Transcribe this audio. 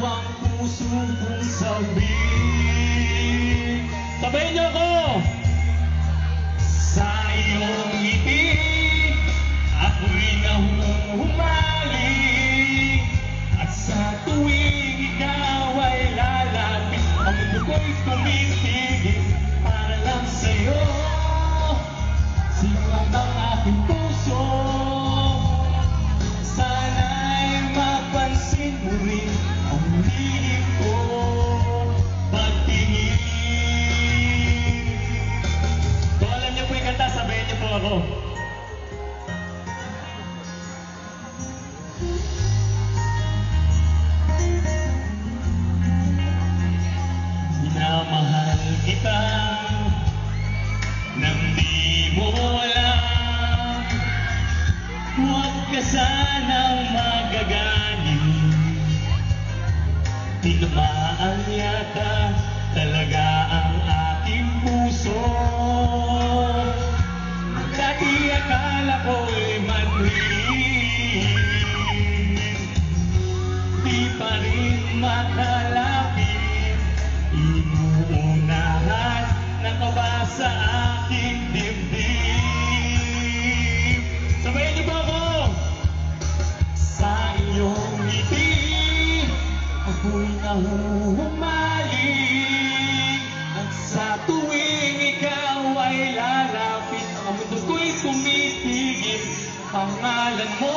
ang puso kong sabi. Sabayin niyo ako! Sa iyong ngiti, ako'y nahuhumaling. At sa tuwing ikaw ay lalapit, ang mundo ko'y tumitigil para lang sa'yo. Sikat ang aking puso, sana'y mapansin mo rin ang hiling ko pagtingin. Kung alam niyo po yung kanta, sabihin niyo po ako. Minamahal kita nang di mo alam. Huwag ka sanang magagaling. Tinamaan yata talaga ang aking puso. Dati akala ko'y manhiling, di pa rin makalapit. Inuunahan ng kaba sa aking dibdib. Sabayin niyo ba ako? Sa iyong ngiti, ako'y nahuhumaling. At sa tuwing ikaw ay lalapit, ang mundo ko'y tumitigil. Pangalan mo